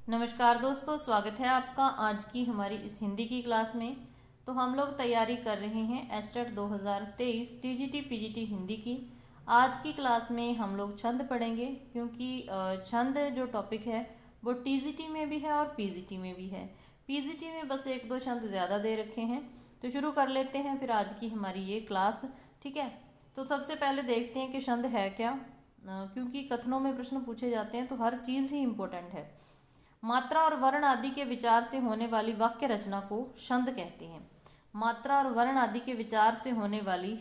नमस्कार दोस्तों, स्वागत है आपका आज की हमारी इस हिंदी की क्लास में। तो हम लोग तैयारी कर रहे हैं एस्टेट 2023 टीजीटी पीजीटी हिंदी की। आज की क्लास में हम लोग छंद पढ़ेंगे, क्योंकि छंद जो टॉपिक है वो टीजीटी में भी है और पीजीटी में भी है। पीजीटी में बस एक दो छंद ज़्यादा दे रखे हैं। तो शुरू कर लेते हैं फिर आज की हमारी ये क्लास, ठीक है। तो सबसे पहले देखते हैं कि छंद है क्या, क्योंकि कथनों में प्रश्न पूछे जाते हैं तो हर चीज़ ही इम्पोर्टेंट है। मात्रा और वर्ण आदि के विचार से होने वाली वाक्य रचना को छंद कहते हैं। मात्रा और वर्ण आदि के विचार से होने वाली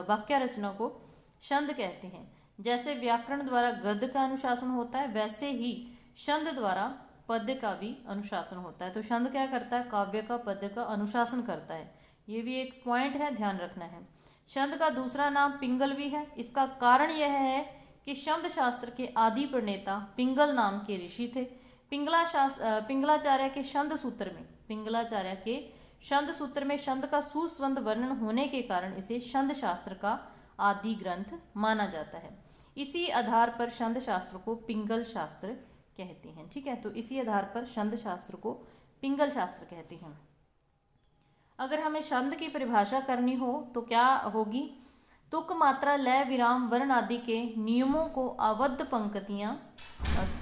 वाक्य रचना को छंद कहते हैं। जैसे व्याकरण द्वारा गद्य का अनुशासन होता है, वैसे ही छंद द्वारा पद्य का भी अनुशासन होता है। तो छंद क्या करता है? काव्य का, पद्य का अनुशासन करता है। ये भी एक पॉइंट है, ध्यान रखना है। छंद का दूसरा नाम पिंगल भी है। इसका कारण यह है कि छंद शास्त्र के आदि प्रणेता पिंगल नाम के ऋषि थे। पिंगलाचार्य के छंद सूत्र में छंद का सुस्वंद वर्णन होने के कारण इसे छंद शास्त्र का आदि ग्रंथ माना जाता है। इसी आधार पर छंद शास्त्र को पिंगल शास्त्र कहते हैं, ठीक है। तो इसी आधार पर छंद शास्त्र को पिंगल शास्त्र कहते हैं। अगर हमें छंद की परिभाषा करनी हो तो क्या होगी? तुक, मात्रा, लय, विराम, वर्ण आदि के नियमों को आबद्ध पंक्तियां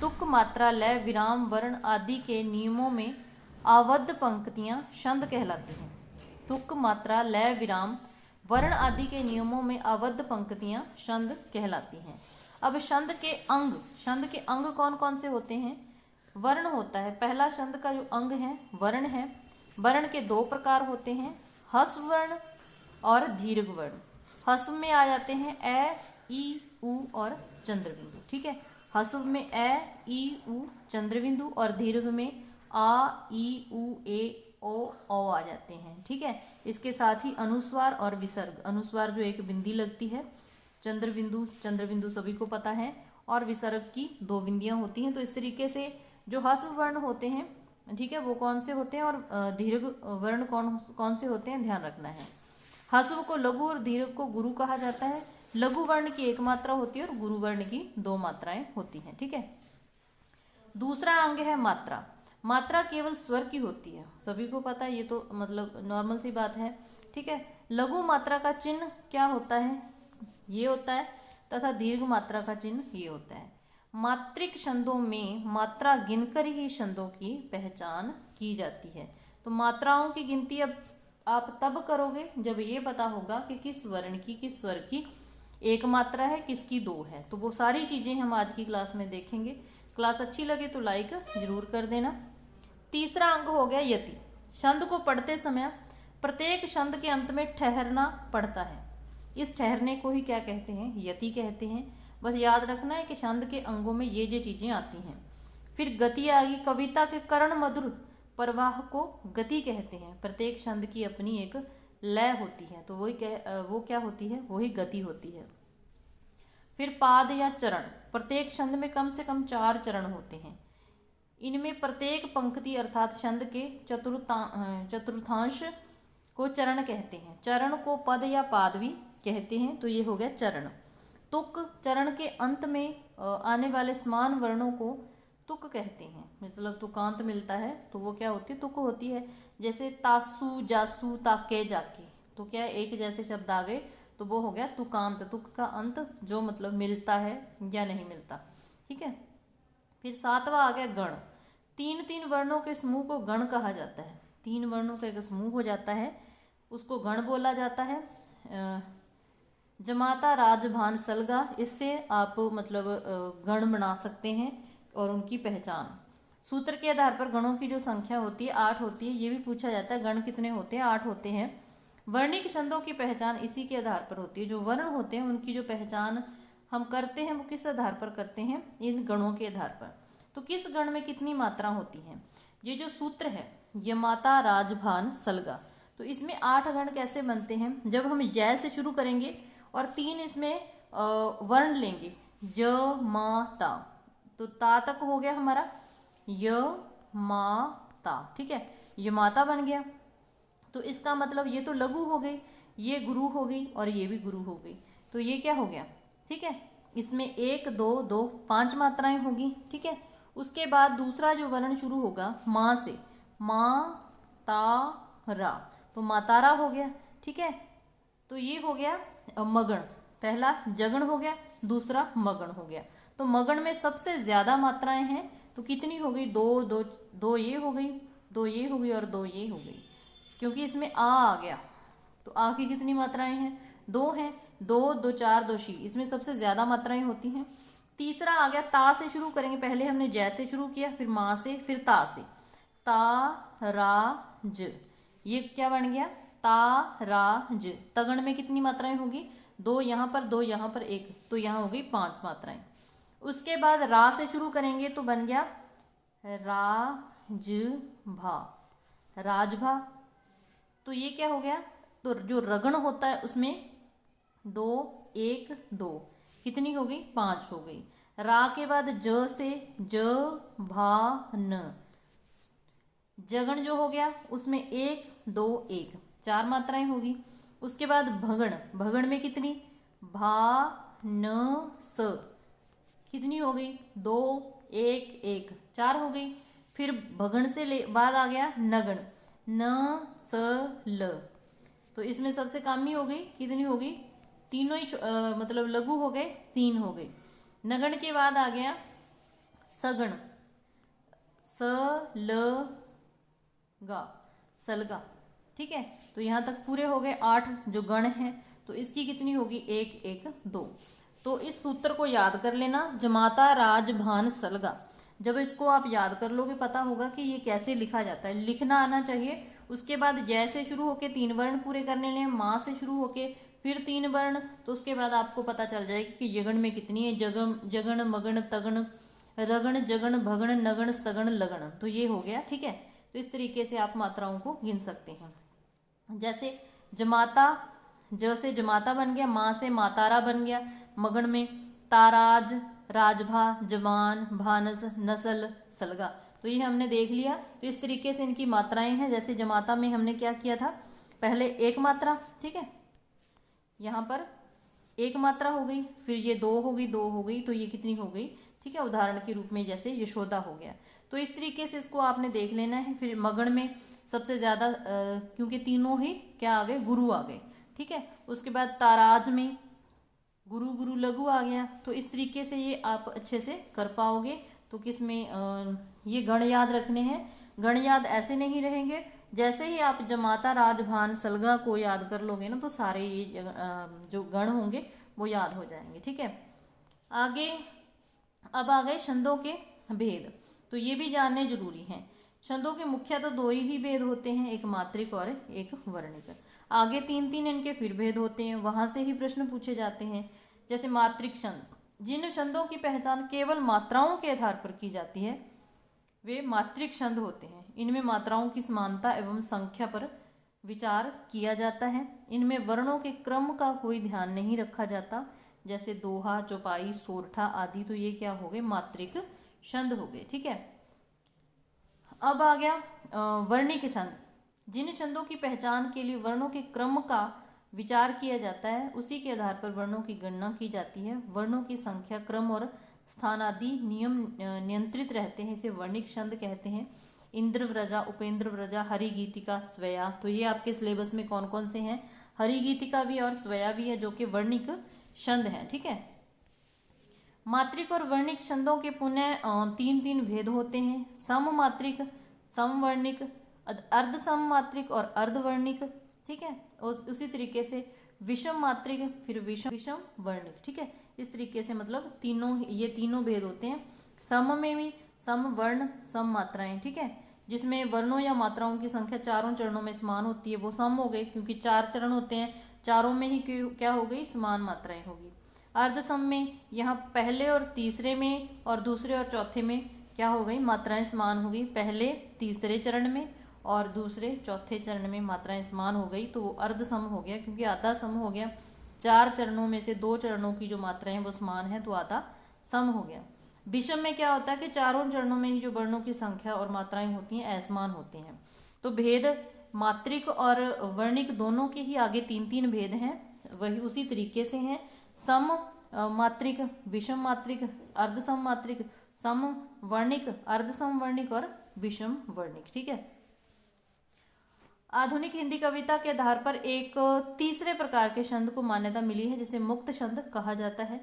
तुक, मात्रा, लय, विराम, वर्ण आदि के नियमों में आबद्ध पंक्तियां छंद कहलाती हैं। तुक, मात्रा, लय, विराम, वर्ण आदि के नियमों में आबद्ध पंक्तियां छंद कहलाती हैं। अब छंद के अंग कौन कौन से होते हैं? वर्ण होता है। पहला छंद का जो अंग है वर्ण है। वर्ण के दो प्रकार होते हैं, ह्रस्व वर्ण और दीर्घ वर्ण। ह्रस्व में आ जाते हैं ए, ई, उ और चंद्रबिंदु, ठीक है। ह्रस्व में ए, ई, उ, चंद्रबिंदु और दीर्घ में आ, ई, उ, ए, ओ आ जाते हैं, ठीक है। इसके साथ ही अनुस्वार और विसर्ग। अनुस्वार जो एक बिंदी लगती है, चंद्रबिंदु सभी को पता है, और विसर्ग की दो बिंदियां होती हैं। तो इस तरीके से जो ह्रस्व वर्ण होते हैं, ठीक है, वो कौन से होते हैं, और दीर्घ वर्ण कौन से होते हैं, ध्यान रखना है। ह्रस्व को लघु और दीर्घ को गुरु कहा जाता है। लघु वर्ण की एक मात्रा होती है और गुरु वर्ण की दो मात्राएं होती हैं, ठीक है। दूसरा अंग है मात्रा। मात्रा केवल स्वर की होती है, सभी को पता है, ये तो मतलब नॉर्मल सी बात है, ठीक है। लघु मात्रा का चिन्ह क्या होता है? ये होता है, तथा दीर्घ मात्रा का चिन्ह ये होता है। मात्रिक छंदों में मात्रा गिनकर ही छंदों की पहचान की जाती है। तो मात्राओं की गिनती अब आप तब करोगे जब ये पता होगा कि किस वर्ण की, किस स्वर की एक मात्रा है, किसकी दो है। तो वो सारी चीजें हम आज की क्लास में देखेंगे। क्लास अच्छी लगे तो लाइक जरूर कर देना। तीसरा अंग हो गया यति। छंद को पढ़ते समय प्रत्येक छंद के अंत में ठहरना पड़ता है। इस ठहरने को ही क्या कहते हैं? यति कहते हैं। बस याद रखना है कि छंद के अंगों में ये चीजें आती हैं। फिर गति आ गई। कविता के कर्ण मधुर प्रवाह को गति कहते हैं। प्रत्येक छंद की अपनी एक लय होती है, तो वो क्या होती है? वही गति होती है। फिर पाद या चरण। प्रत्येक छंद में कम से कम 4 चरण होते हैं। इनमें प्रत्येक पंक्ति अर्थात छंद के चतुर्थांश को चरण कहते हैं। चरण को पद या पाद भी कहते हैं। तो ये हो गया चरण। तुक, चरण के अंत में आने वाले समान वर्णों को तुक कहते हैं। मतलब तुकांत मिलता है तो वो क्या होती है? तुक होती है। जैसे तासु, जासु, ताके, जाके, तो क्या एक जैसे शब्द आ गए तो वो हो गया तुकांत। तुक का अंत जो मतलब मिलता है या नहीं मिलता, ठीक है। फिर सातवां आ गया गण। 3 वर्णों के समूह को गण कहा जाता है। 3 वर्णों का एक समूह हो जाता है, उसको गण बोला जाता है। जमाता, राजभान, सलगा, इससे आप मतलब गण बना सकते हैं और उनकी पहचान। सूत्र के आधार पर गणों की जो संख्या होती है 8 होती है। ये भी पूछा जाता है गण कितने होते हैं? 8 होते हैं। वर्णिक छंदों की पहचान इसी के आधार पर होती है। जो वर्ण होते हैं उनकी जो पहचान हम करते हैं वो किस आधार पर करते हैं? इन गणों के आधार पर। तो किस गण में कितनी मात्रा होती है? ये जो सूत्र है यमाता, राजभान, सलगा, तो इसमें 8 गण कैसे बनते हैं? जब हम जय से शुरू करेंगे और 3 इसमें वर्ण लेंगे, य, म, ता, तो ता तक हो गया हमारा य, मा, ता, ठीक है। यमाता बन गया। तो इसका मतलब ये तो लघु हो गई, ये गुरु हो गई और ये भी गुरु हो गई। तो ये क्या हो गया? ठीक है। इसमें 1 2 2 5 मात्राएं होगी, ठीक है। उसके बाद दूसरा जो वर्ण शुरू होगा माँ से, माँ ता रा, तो मातारा हो गया। ठीक है, तो ये हो गया मगण, पहला जगण हो गया, दूसरा मगण हो गया। तो मगण में सबसे ज्यादा मात्राएं हैं, तो कितनी हो गई, दो दो, दो ये हो गई, दो ये हो गई और दो ये हो गई, क्योंकि इसमें आ गया। तो आ की कितनी मात्राएं हैं, दो हैं, दो दो चार दो शी, इसमें सबसे ज्यादा मात्राएं होती हैं। तीसरा आ गया ता से शुरू करेंगे, पहले हमने जै से शुरू किया, फिर माँ से, फिर ता से, ता रा ज, ये क्या बन गया, ता रा ज। तगण में कितनी मात्राएं होगी, दो यहाँ पर, दो यहाँ पर, एक, तो यहाँ हो गई 5 मात्राएं। उसके बाद रा से शुरू करेंगे तो बन गया राजभा, राजभा। तो ये क्या हो गया, तो जो रगण होता है उसमें दो, एक, दो, कितनी हो गई, 5 हो गई। रा के बाद ज से ज भा न, जगण जो हो गया उसमें एक, दो, एक, 4 मात्राएं होगी। उसके बाद भगण, भगण में कितनी, भा न स, कितनी हो गई, दो, एक, एक, 4 हो गई। फिर भगण से बाद आ गया नगण, न स ल, तो इसमें सबसे कम ही हो गई, कितनी हो गई, तीनों ही मतलब लघु हो गए, 3 हो गई। नगण के बाद आ गया सगण, स ल गा, सलगा। ठीक है, तो यहां तक पूरे हो गए 8 जो गण हैं, तो इसकी कितनी होगी, 1 1 2। तो इस सूत्र को याद कर लेना, जमाता राज भान सलगा। जब इसको आप याद कर लोगे पता होगा कि ये कैसे लिखा जाता है, लिखना आना चाहिए। उसके बाद जय से शुरू होके 3 वर्ण पूरे करने लें, माँ से शुरू होके फिर 3 वर्ण, तो उसके बाद आपको पता चल जाएगा कि यगण में कितनी है, जगम जगण मगण तगण रगण जगण भगण नगण सगण लगण, तो ये हो गया। ठीक है, तो इस तरीके से आप मात्राओं को गिन सकते हैं। जैसे जमाता, ज से जमाता बन गया, माँ से मातारा बन गया, मगण में ताराज, राजभा, जमान, भानस, नसल, सलगा, तो ये हमने देख लिया। तो इस तरीके से इनकी मात्राएं हैं। जैसे जमाता में हमने क्या किया था, पहले 1 मात्रा, ठीक है, यहाँ पर 1 मात्रा हो गई, फिर ये 2 हो गई, 2 हो गई, तो ये कितनी हो गई, ठीक है, उदाहरण के रूप में जैसे यशोदा हो गया। तो इस तरीके से इसको आपने देख लेना है। फिर मगण में सबसे ज्यादा क्योंकि तीनों ही क्या आ गए, गुरु आ गए। ठीक है, उसके बाद ताराज में गुरु गुरु लघु आ गया। तो इस तरीके से ये आप अच्छे से कर पाओगे। तो किसमें ये गण याद रखने हैं। गण याद ऐसे नहीं रहेंगे, जैसे ही आप जमाता राज भान सलगा को याद कर लोगे ना, तो सारे ये जो गण होंगे वो याद हो जाएंगे। ठीक है, आगे अब आ गए छंदों के भेद, तो ये भी जानने जरूरी हैं। छंदों के मुख्य तो 2 ही भेद होते हैं, एक मात्रिक और एक वर्णिक। आगे 3 इनके फिर भेद होते हैं, वहां से ही प्रश्न पूछे जाते हैं। जैसे मात्रिक छंद, जिन छंदों की पहचान केवल मात्राओं के आधार पर की जाती है वे मात्रिक छंद होते हैं। इनमें मात्राओं की समानता एवं संख्या पर विचार किया जाता है। इनमें वर्णों के क्रम का कोई ध्यान नहीं रखा जाता, जैसे दोहा, चौपाई, सोरठा आदि। तो ये क्या हो गए, मात्रिक छंद हो गए। ठीक है, अब आ गया वर्णिक छंद। जिन छंदों की पहचान के लिए वर्णों के क्रम का विचार किया जाता है, उसी के आधार पर वर्णों की गणना की जाती है। वर्णों की संख्या, क्रम और स्थान आदि नियम नियंत्रित रहते हैं, इसे वर्णिक छंद कहते हैं। इंद्रव्रजा, उपेंद्रव्रजा, हरिगीतिका, स्वया, तो ये आपके सिलेबस में कौन कौन से हैं, हरिगीतिका भी और स्वया भी है, जो कि वर्णिक छंद है। ठीक है, मात्रिक और वर्णिक छंदों के पुनः 3 भेद होते हैं, सममात्रिक, समवर्णिक, अर्ध सममात्रिक और अर्धवर्णिक। ठीक है, और उसी तरीके से विषम मात्रिक, फिर विषम वर्णिक। ठीक है, इस तरीके से मतलब ये तीनों भेद होते हैं। सम में भी सम वर्ण सम मात्राएं, ठीक है, जिसमें वर्णों या मात्राओं की संख्या 4 चरणों में समान होती है, वो सम हो गए, क्योंकि 4 चरण होते हैं, चारों में ही क्या हो गई, समान मात्राएं होगी। अर्ध सम में यहाँ पहले और तीसरे में और दूसरे और चौथे में क्या हो गई, मात्राएं समान हो गई। पहले तीसरे चरण में और दूसरे चौथे चरण में मात्राएं समान हो गई, तो वो अर्ध सम हो गया, क्योंकि आधा सम हो गया। 4 चरणों में से 2 चरणों की जो मात्राएं वो समान है, तो आधा सम हो गया। विषम में क्या होता है कि 4 चरणों में ही जो वर्णों की संख्या और मात्राएं होती हैं असमान होती हैं। तो भेद मात्रिक और वर्णिक दोनों के ही आगे 3 भेद हैं, वही उसी तरीके से हैं। सम मात्रिक, विषम मात्रिक, अर्ध सम मात्रिक, सम वर्णिक, अर्ध सम वर्णिक और विषम वर्णिक। ठीक है। आधुनिक हिंदी कविता के आधार पर एक तीसरे प्रकार के छंद को मान्यता मिली है जिसे मुक्त छंद कहा जाता है।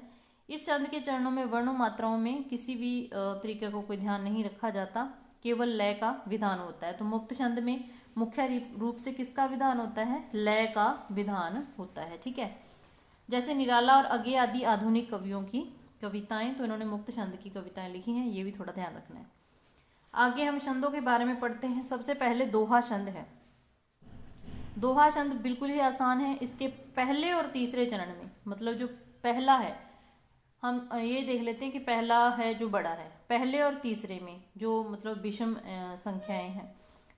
इस छंद के चरणों में वर्णों मात्राओं में किसी भी तरीके को कोई ध्यान नहीं रखा जाता, केवल लय का विधान होता है। तो मुक्त छंद में मुख्य रूप से किसका विधान होता है? लय का विधान होता है। ठीक है। जैसे निराला और अज्ञे आदि आधुनिक कवियों की कविताएं, तो इन्होंने मुक्त छंद की कविताएं लिखी हैं, ये भी थोड़ा ध्यान रखना है। आगे हम छंदों के बारे में पढ़ते हैं। सबसे पहले दोहा छंद है। दोहा छंद बिल्कुल ही आसान है। इसके पहले और तीसरे चरण में, मतलब जो पहला है, हम ये देख लेते हैं कि पहला है जो बड़ा है, पहले और तीसरे में जो मतलब विषम संख्याएं हैं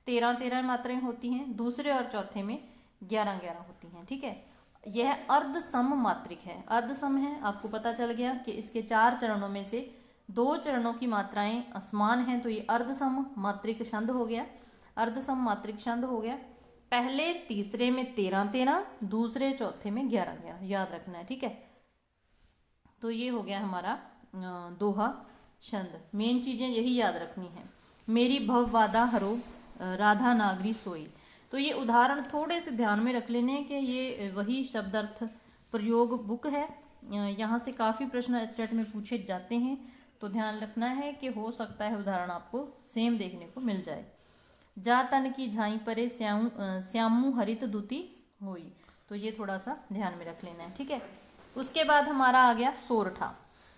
13-13 मात्राएं होती हैं, दूसरे और चौथे में 11-11 होती हैं। ठीक है। यह अर्ध सम मात्रिक है। अर्ध सम है, आपको पता चल गया कि इसके 4 चरणों में से 2 चरणों की मात्राएं असमान हैं, तो ये अर्ध सम मात्रिक छंद हो गया, अर्ध सम मात्रिक छंद हो गया। पहले तीसरे में 13-13, दूसरे चौथे में 11-11, याद रखना है। ठीक है। तो ये हो गया हमारा दोहा छंद। मेन चीजें यही याद रखनी है। मेरी भव वादा हरो राधा नागरी सोई। तो ये उदाहरण थोड़े से ध्यान में रख लेने कि ये वही शब्दार्थ प्रयोग बुक है। यहाँ से काफ़ी प्रश्न चट में पूछे जाते हैं, तो ध्यान रखना है कि हो सकता है उदाहरण आपको सेम देखने को मिल जाए। जा तन की झाई परे श्यामू हरित दूती हुई। तो ये थोड़ा सा ध्यान में रख लेना है। ठीक है। उसके बाद हमारा आ गया सोरठा।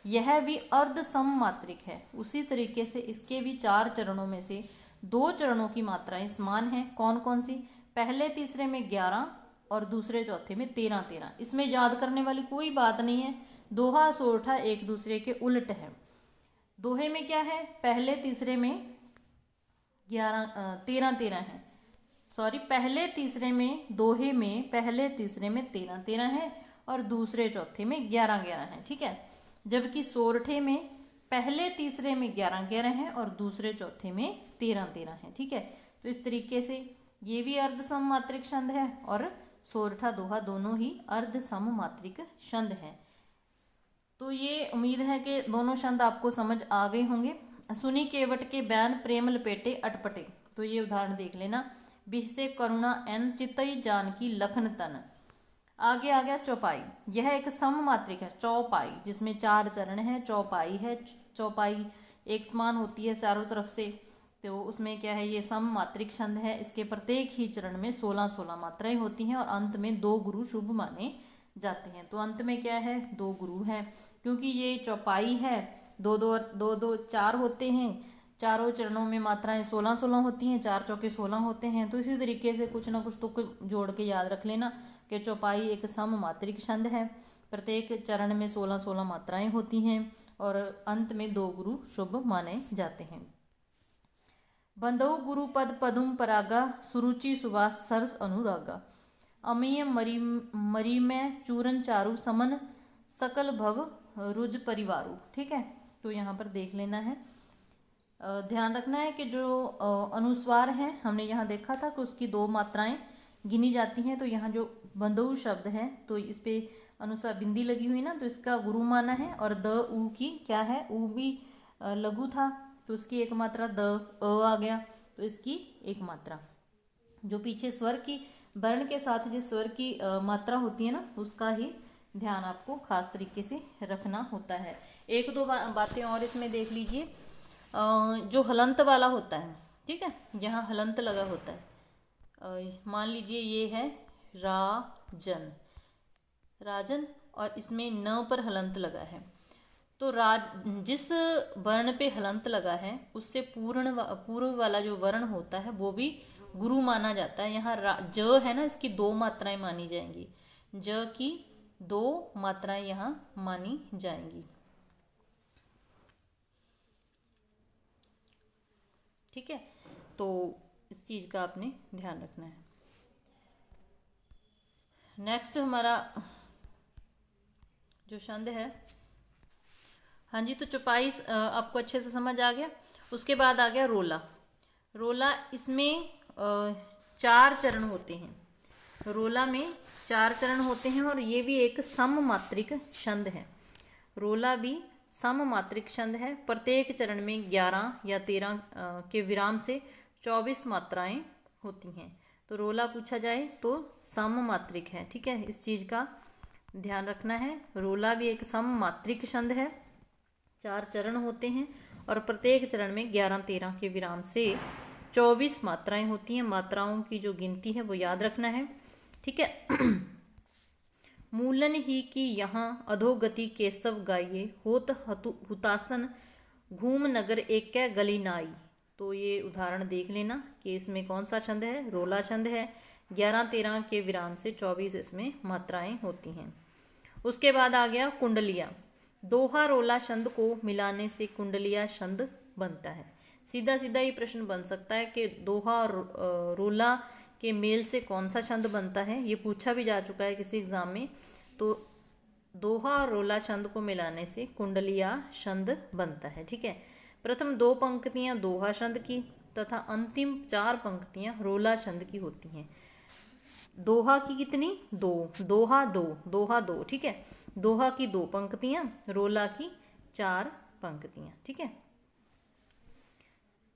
यह भी अर्ध सम मात्रिक है। उसी तरीके से इसके भी 4 चरणों में से 2 चरणों की मात्राएं समान हैं। कौन कौन सी? पहले तीसरे में 11 और दूसरे चौथे में 13-13। इसमें याद करने वाली कोई बात नहीं है। दोहा सोरठा एक दूसरे के उल्ट है। दोहे में क्या है? पहले तीसरे में 13-13 है। सॉरी, पहले तीसरे में, दोहे में पहले तीसरे में 13-13 है और दूसरे चौथे में 11-11 है। ठीक है। जबकि सोरठे में पहले तीसरे में 11-11 है और दूसरे चौथे में 13-13 है। ठीक है। तो इस तरीके से ये भी अर्ध सम मात्रिक छंद है और सोरठा दोहा दोनों ही अर्ध सम मात्रिक छंद हैं। तो ये उम्मीद है कि दोनों छंद आपको समझ आ गए होंगे। सुनी केवट के बयान प्रेम लपेटे अटपटे। तो ये उदाहरण देख लेना। बिह से करुणा एन चितई जानकी लखन तन। आगे आ गया चौपाई। यह एक सम मात्रिक है। चौपाई जिसमें 4 चरण है, चौपाई है। चौपाई एक समान होती है चारों तरफ से, तो उसमें क्या है? ये सम मात्रिक छंद है। इसके प्रत्येक ही चरण में 16-16 मात्राएं होती हैं और अंत में 2 गुरु शुभ माने जाते हैं। तो अंत में क्या है? 2 गुरु हैं, क्योंकि ये चौपाई है। 2-2 4 होते हैं, चारों चरणों में मात्राएं 16-16 होती हैं, 4 चौके 16 होते हैं। तो इसी तरीके से कुछ ना कुछ तुक जोड़ के याद रख लेना कि चौपाई एक सम मात्रिक छंद है। प्रत्येक चरण में 16-16 मात्राएं होती हैं और अंत में 2 गुरु शुभ माने जाते हैं। बंधु गुरु पद पदुम परागा सुरुचि सुवास सरस अनुरागा। अमीय मरी में चूरन चारु समन सकल भव रुज परिवारु। ठीक है। तो यहाँ पर देख लेना है, ध्यान रखना है कि जो अनुस्वार है हमने यहाँ देखा था कि उसकी 2 मात्राएं गिनी जाती हैं। तो यहाँ जो बंधु शब्द है तो इस पे अनुस्वार बिंदी लगी हुई ना, तो इसका गुरु माना है। और द ऊ की क्या है? ऊ भी लघु था तो इसकी एक मात्रा द आ गया, तो इसकी एक मात्रा। जो पीछे स्वर की वर्ण के साथ जिस स्वर की मात्रा होती है ना, उसका ही ध्यान आपको खास तरीके से रखना होता है। 1-2 बातें और इसमें देख लीजिए। जो हलंत वाला होता है, ठीक है, यहाँ हलंत लगा होता है। मान लीजिए ये है राजन, राजन, और इसमें न पर हलंत लगा है। तो जिस वर्ण पे हलंत लगा है उससे पूर्व वाला जो वर्ण होता है वो भी गुरु माना जाता है। यहाँ ज है ना, इसकी 2 मात्राएं मानी जाएंगी। ज की 2 मात्राएं यहाँ मानी जाएंगी। ठीक है। तो इस चीज का आपने ध्यान रखना है। नेक्स्ट हमारा जो छंद है, हाँ जी, तो चौपाई आपको अच्छे से समझ आ गया। उसके बाद आ गया रोला। रोला, इसमें 4 चरण होते हैं। रोला में 4 चरण होते हैं और ये भी एक सम मात्रिक छंद है। रोला भी सममात्रिक छंद है। प्रत्येक चरण में 11 या 13 के विराम से 24 मात्राएं होती हैं। तो रोला पूछा जाए तो सममात्रिक है, ठीक है, इस चीज का ध्यान रखना है। रोला भी एक सममात्रिक छंद है, 4 चरण होते हैं और प्रत्येक चरण में 11-13 के विराम से 24 मात्राएं होती हैं। मात्राओं की जो गिनती है वो याद रखना है, ठीक है। मूलन ही की यहाँ अधोगति केशव गाइए, होत हुतासन घूम नगर एक गली नाई। तो ये उदाहरण देख लेना कि इसमें कौन सा छंद है, रोला छंद है। 11-13 के विराम से 24 इसमें मात्राएं होती हैं। उसके बाद आ गया कुंडलिया। दोहा रोला छंद को मिलाने से कुंडलिया छंद बनता है। सीधा सीधा ये प्रश्न बन सकता है कि दोहा रोला के मेल से कौन सा छंद बनता है, ये पूछा भी जा चुका है किसी एग्जाम में। तो दोहा और रोला छंद को मिलाने से कुंडलिया छंद बनता है, ठीक है। प्रथम 2 पंक्तियां दोहा छंद की तथा अंतिम 4 पंक्तियां रोला छंद की होती हैं। दोहा की कितनी? 2, दोहा 2, दोहा 2, ठीक है। दोहा की 2 पंक्तियां, रोला की 4 पंक्तियां, ठीक है।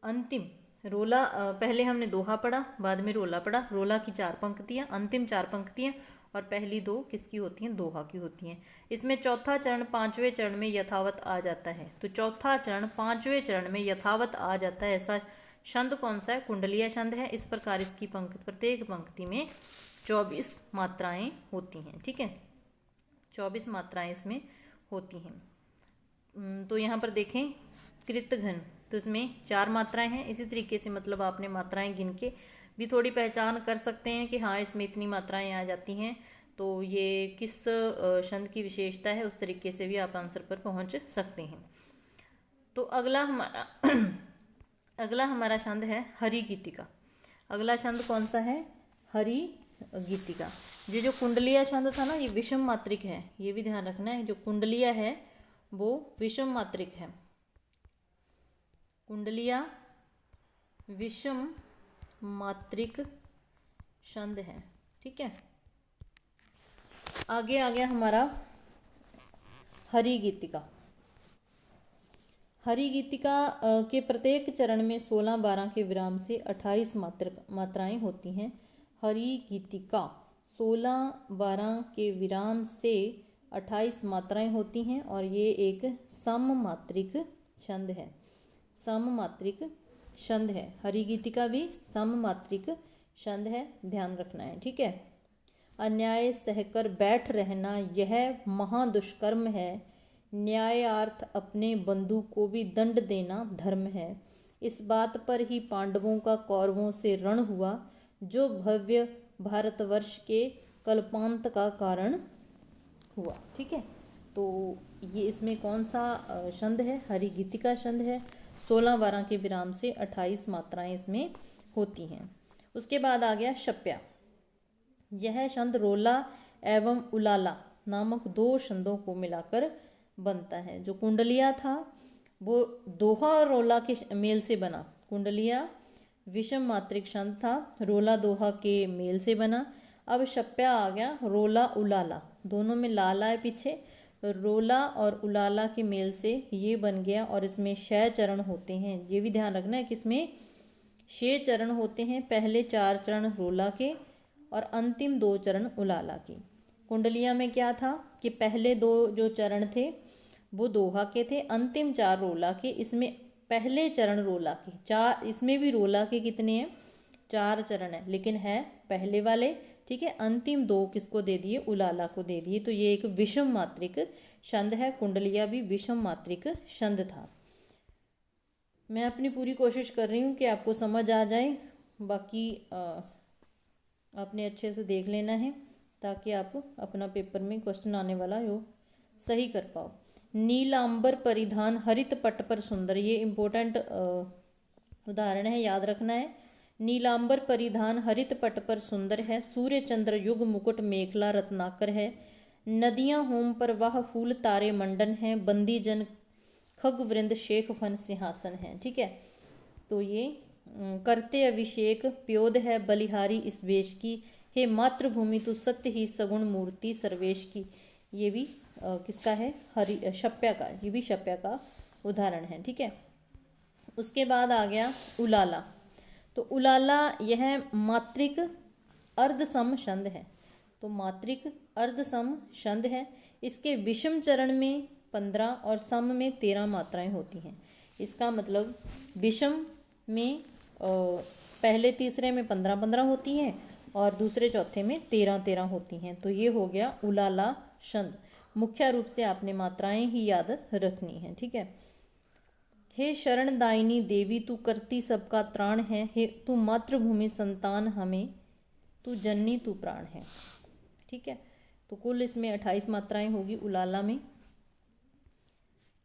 अंतिम रोला, पहले हमने दोहा पढ़ा, बाद में रोला पढ़ा। रोला की 4 पंक्तियां, अंतिम 4 पंक्तियां और पहली 2 किसकी होती हैं? दोहा की होती हैं। इसमें चौथा चरण 5वें चरण में यथावत आ जाता है। तो चौथा चरण 5वें चरण में यथावत आ जाता है, ऐसा छंद कौन सा है? कुंडलिया छंद है। इस प्रकार इसकी प्रत्येक पंक्ति में 24 मात्राएं होती हैं, ठीक है। 24 मात्राएं इसमें होती हैं। तो यहाँ पर देखें कृतघ्न, तो इसमें 4 मात्राएं हैं। इसी तरीके से मतलब आपने मात्राएं गिन के भी थोड़ी पहचान कर सकते हैं कि हाँ इसमें इतनी मात्राएं आ जाती हैं, तो ये किस छंद की विशेषता है, उस तरीके से भी आप आंसर पर पहुंच सकते हैं। तो अगला हमारा छंद है हरि गीतिका। अगला छंद कौन सा है? हरि गीतिका। ये जो कुंडलिया छंद था ना, ये विषम मात्रिक है, ये भी ध्यान रखना है। जो कुंडलिया है वो विषम मात्रिक है, कुंडलिया विषम मात्रिक छंद है, ठीक है। आगे आ गया हमारा हरि गीतिका। हरि गीतिका के प्रत्येक चरण में 16-12 के विराम से 28 मात्राएं होती हैं। हरि गीतिका 16-12 के विराम से 28 मात्राएं होती हैं और ये एक सममात्रिक छंद है, सममात्रिक छंद है। हरि गीतिका भी सममात्रिक छंद है, ध्यान रखना है, ठीक है। अन्याय सहकर बैठ रहना यह महादुष्कर्म है, न्यायार्थ अपने बंधु को भी दंड देना धर्म है। इस बात पर ही पांडवों का कौरवों से रण हुआ, जो भव्य भारतवर्ष के कल्पांत का कारण हुआ, ठीक है। तो ये इसमें कौन सा छंद है? हरि गीतिका छंद है। 16-12 के विराम से 28 मात्राएं इसमें होती हैं। उसके बाद आ गया शप्या। यह छंद रोला एवं उलाला नामक 2 छंदों को मिलाकर बनता है। जो कुंडलिया था वो दोहा और रोला के मेल से बना। कुंडलिया विषम मात्रिक छंद था, रोला दोहा के मेल से बना। अब शप्या आ गया रोला उलाला, दोनों में लाला है पीछे, रोला और उलाला के मेल से ये बन गया। और इसमें 6 चरण होते हैं, ये भी ध्यान रखना है कि इसमें 6 चरण होते हैं। पहले 4 चरण रोला के और अंतिम 2 चरण उलाला के। कुंडलिया में क्या था कि पहले 2 जो चरण थे वो दोहा के थे, अंतिम 4 रोला के। इसमें पहले चरण रोला के 4, इसमें भी रोला के कितने हैं? 4 चरण है, लेकिन है पहले वाले, ठीक है। अंतिम 2 किसको दे दिए? उलाला को दे दिए। तो ये एक विषम मात्रिक छंद है। कुंडलिया भी विषम मात्रिक छंद था। मैं अपनी पूरी कोशिश कर रही हूँ कि आपको समझ आ जाए, बाकी आपने अच्छे से देख लेना है ताकि आप अपना पेपर में क्वेश्चन आने वाला हो सही कर पाओ। नीलांबर परिधान हरित पट पर सुंदर, ये इम्पोर्टेंट उदाहरण है, याद रखना है। नीलांबर परिधान हरित पट पर सुंदर है, सूर्य चंद्र युग मुकुट मेखला रत्नाकर है। नदियां होम पर वह फूल तारे मंडन है, बंदी जन खग वृंद शेख फन सिंहासन है, ठीक है। तो ये करते अभिषेक प्योद है बलिहारी इस वेश की, हे मातृभूमि तू सत्य ही सगुण मूर्ति सर्वेश की। ये भी किसका है, हरि शप्या का, ये भी शप्या का उदाहरण है। ठीक है, उसके बाद आ गया उलाला। तो उलाला यह मात्रिक अर्धसम छंद है। तो मात्रिक अर्धसम छंद है। इसके विषम चरण में 15 और सम में 13 मात्राएं होती हैं। इसका मतलब विषम में पहले तीसरे में 15-15 होती हैं और दूसरे चौथे में 13-13 होती हैं। तो ये हो गया उलाला छंद। मुख्य रूप से आपने मात्राएं ही याद रखनी है। ठीक है, हे शरणदायिनी देवी तू करती सबका त्राण है, हे तू मातृभूमि संतान हमें, तू जननी तू प्राण है। ठीक है, तो कुल इसमें 28 मात्राएं होगी उलाला में।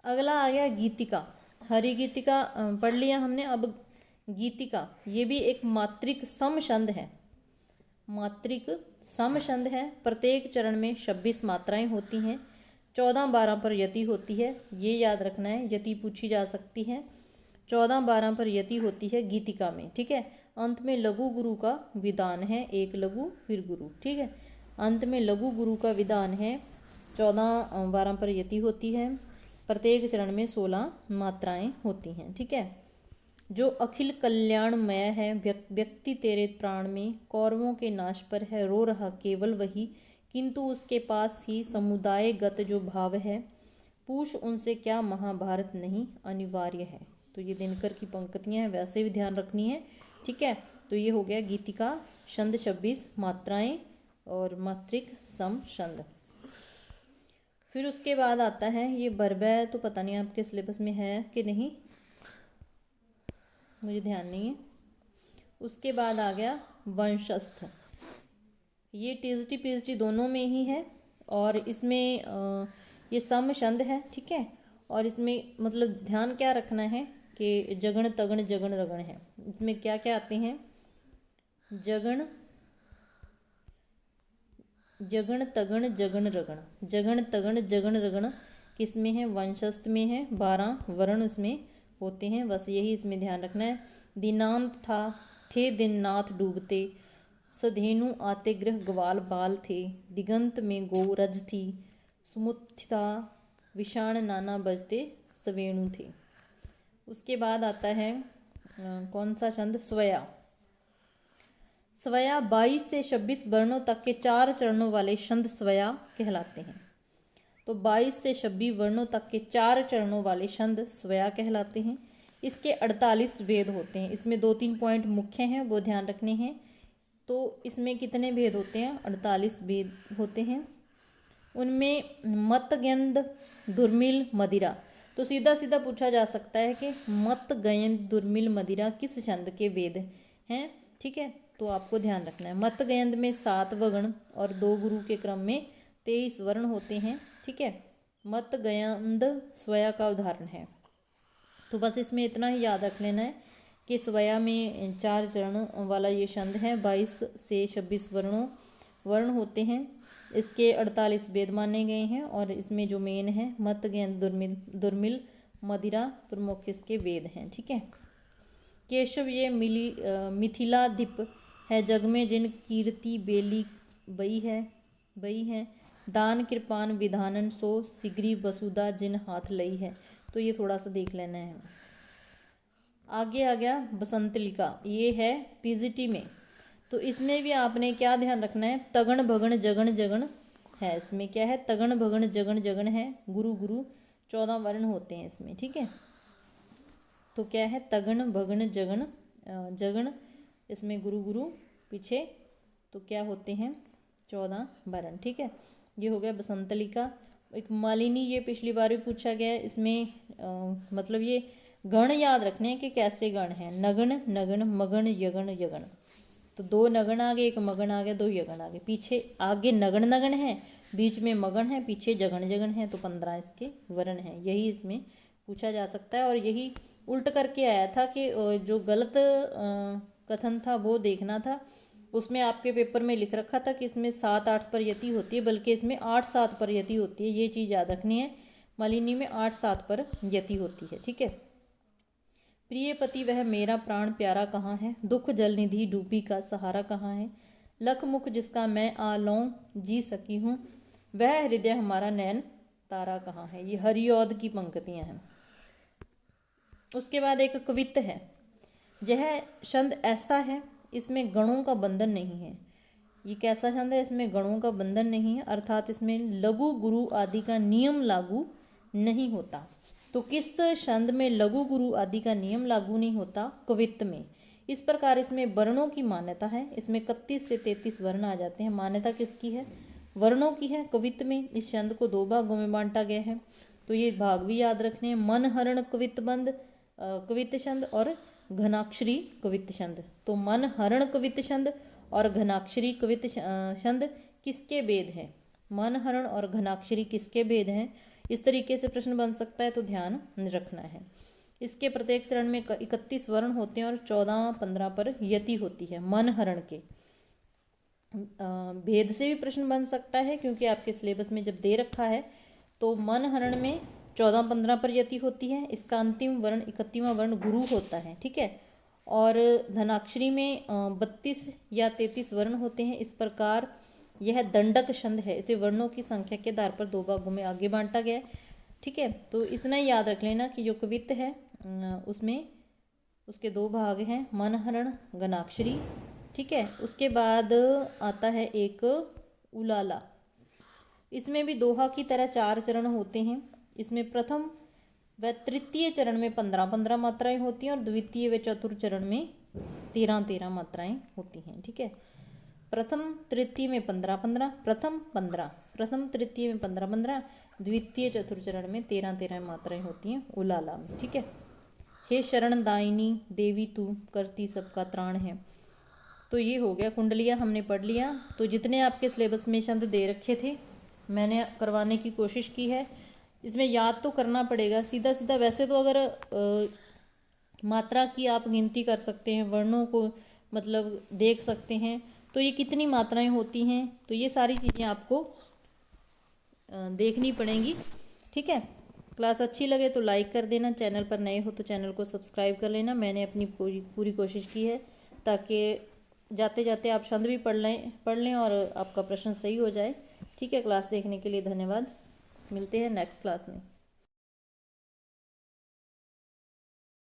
अगला आ गया गीतिका। हरि गीतिका पढ़ लिया हमने। अब गीतिका, ये भी एक मात्रिक सम छंद है। मात्रिक सम छंद है। प्रत्येक चरण में 26 मात्राएं होती हैं। 14-12 पर यति होती है, ये याद रखना है, यति पूछी जा सकती है। 14-12 पर यति होती है गीतिका में। ठीक है, अंत में लघु गुरु का विधान है, एक लघु फिर गुरु। ठीक है, अंत में लघु गुरु का विधान है। 14-12 पर यति होती है। प्रत्येक चरण में 16 मात्राएं होती हैं। ठीक है, जो अखिल कल्याणमय है, व्यक्ति तेरे प्राण में, कौरवों के नाश पर है रो रहा केवल वही, किंतु उसके पास ही समुदायगत जो भाव है, पूछ उनसे क्या महाभारत नहीं अनिवार्य है। तो ये दिनकर की पंक्तियां हैं, वैसे भी ध्यान रखनी है। ठीक है, तो ये हो गया गीतिका छंद, 26 मात्राएं और मात्रिक सम छंद। फिर उसके बाद आता है ये बरबैं, तो पता नहीं आपके सिलेबस में है कि नहीं, मुझे ध्यान नहीं है। उसके बाद आ गया वंशस्थ। ये टीएसटी पीएचडी दोनों में ही है और इसमें ये सम छंद है। ठीक है, और इसमें मतलब ध्यान क्या रखना है कि जगण तगण जगण रगण है। इसमें क्या क्या आते हैं, जगण जगण तगण जगण रगण, जगण तगण जगण रगण किस में है, वंशस्थ में है। 12 वर्ण उसमें होते हैं, बस यही इसमें ध्यान रखना है। दिनांत था, थे दिन नाथ डूबते, सधेनु आते गृह ग्वाल बाल थे, दिगंत में गो रज थी, सुमुत्था विषाण नाना बजते सवेणु थे। उसके बाद आता है कौन सा छंद, स्वया। स्वया 22 से 26 वर्णों तक के 4 चरणों वाले छंद स्वया कहलाते हैं। तो 22 से 26 वर्णों तक के 4 चरणों वाले छंद स्वया कहलाते हैं। इसके 48 भेद होते हैं। इसमें 2-3 पॉइंट मुख्य हैं, वो ध्यान रखने हैं। तो इसमें कितने भेद होते हैं, 48 भेद होते हैं। उनमें मत गंध दुर्मिल मदिरा, तो सीधा सीधा पूछा जा सकता है कि मत गयंद दुर्मिल मदिरा किस छंद के वेद हैं। ठीक है, तो आपको ध्यान रखना है। मत गयंद में 7 वर्ण और 2 गुरु के क्रम में 23 वर्ण होते हैं। ठीक है, मत गयंद स्वया का उदाहरण है। तो बस इसमें इतना ही याद रख लेना है कि स्वया में 4 चरणों वाला ये छंद है। 22 से 26 वर्ण होते हैं। इसके 48 वेद माने गए हैं और इसमें जो मेन है मत गयंद दुर्मिल मदिरा प्रमुख इसके वेद हैं। ठीक है, केशव ये मिथिलाधिप है, जग में जिन कीर्ति बेली बई है, दान कृपान विधानन सो सिगरी वसुधा जिन हाथ लई है। तो ये थोड़ा सा देख लेना है। आगे आ गया बसंतलिका, ये है पीजीटी में। तो इसमें भी आपने क्या ध्यान रखना है, तगण भगण जगण जगण है। इसमें क्या है, तगण भगण जगण जगण है। गुरु गुरु 14 वर्ण होते हैं इसमें। ठीक है, तो क्या है, तगण भगण जगण जगण, इसमें गुरु गुरु पीछे, तो क्या होते हैं, 14 वर्ण। ठीक है, ये हो गया बसंतलिका। एक मालिनी, ये पिछली बार भी पूछा गया है। इसमें मतलब ये गण याद रखने हैं कि कैसे गण हैं, नगण नगण मगण यगण यगण। तो 2 नगण आ गए, 1 मगण आ गया, 2 यगण आ गए। पीछे आगे नगण नगण है, बीच में मगण है, पीछे जगण जगण है। तो 15 इसके वर्ण हैं। यही इसमें पूछा जा सकता है। और यही उल्ट करके आया था कि जो गलत कथन था वो देखना था। उसमें आपके पेपर में लिख रखा था कि इसमें 7-8 पर यति होती है, बल्कि इसमें 8-7 पर यति होती है। ये चीज़ याद रखनी है, मालिनी में 8-7 पर यति होती है। ठीक है, प्रिय पति वह मेरा प्राण प्यारा कहाँ है, दुख जल निधि डूबी का सहारा कहाँ है, लख मुख जिसका मैं आलों जी सकी हूँ, वह हृदय हमारा नैन तारा कहाँ है। ये हरिऔध की पंक्तियां हैं। उसके बाद एक कवित्त है। यह छंद ऐसा है, इसमें गणों का बंधन नहीं है। ये कैसा छंद है? इसमें गणों का बंधन नहीं है, अर्थात इसमें लघु गुरु आदि का नियम लागू नहीं होता। तो किस छंद में लघु गुरु आदि का नियम लागू नहीं होता? कवित्त में। इस प्रकार इसमें वर्णों की मान्यता है। इसमें 31 से 33 वर्ण आ जाते हैं। मान्यता किसकी है? वर्णों की है। कवित्त में इस छंद को 2 भागों में बांटा गया है, तो ये भाग भी याद रखने हैं। मनहरण कवित्तबंध कवित्त छंद और घनाक्षरी कवित्त छंद। तो मनहरण कवित्त छंद और घनाक्षरी कवित्त छंद किसके भेद हैं? मनहरण और घनाक्षरी किसके भेद हैं? इस तरीके से प्रश्न बन सकता है, तो ध्यान रखना है। इसके प्रत्येक चरण में 31 वर्ण होते हैं और 14-15 पर यति होती है। मनहरण के भेद से भी प्रश्न बन सकता है, क्योंकि आपके सिलेबस में जब दे रखा है तो मनहरण में 14-15 पर यति होती है। इसका अंतिम वर्ण 31वां वर्ण गुरु होता है, ठीक है। और धनाक्षरी में 32 या 33 वर्ण होते हैं। इस प्रकार यह दंडक छंद है। इसे वर्णों की संख्या के आधार पर 2 भागों में आगे बांटा गया है, ठीक है। तो इतना ही याद रख लेना कि जो कवित्त है उसमें उसके 2 भाग हैं, मनहरण, घनाक्षरी, ठीक है। उसके बाद आता है एक उलाला। इसमें भी दोहा की तरह 4 चरण होते हैं। इसमें प्रथम व तृतीय चरण में 15-15 मात्राएं होती हैं और द्वितीय व चतुर्थ चरण में 13-13 मात्राएं होती हैं, ठीक है। प्रथम तृतीय में 15-15, प्रथम तृतीय में 15-15, द्वितीय चतुर्थ चरण में 13-13 मात्राएं होती हैं उलाला में, ठीक है। हे शरण दायिनी देवी तू करती सबका त्राण है। तो ये हो गया, कुंडलिया हमने पढ़ लिया। तो जितने आपके सिलेबस में छंद दे रखे थे मैंने करवाने की कोशिश की है। इसमें याद तो करना पड़ेगा सीधा सीधा। वैसे तो अगर मात्रा की आप गिनती कर सकते हैं, वर्णों को मतलब देख सकते हैं, तो ये कितनी मात्राएं होती हैं, तो ये सारी चीज़ें आपको देखनी पड़ेंगी, ठीक है। क्लास अच्छी लगे तो लाइक कर देना। चैनल पर नए हो तो चैनल को सब्सक्राइब कर लेना। मैंने अपनी पूरी कोशिश की है ताकि जाते जाते आप छंद भी पढ़ लें और आपका प्रश्न सही हो जाए, ठीक है। क्लास देखने के लिए धन्यवाद। मिलते हैं नेक्स्ट क्लास में।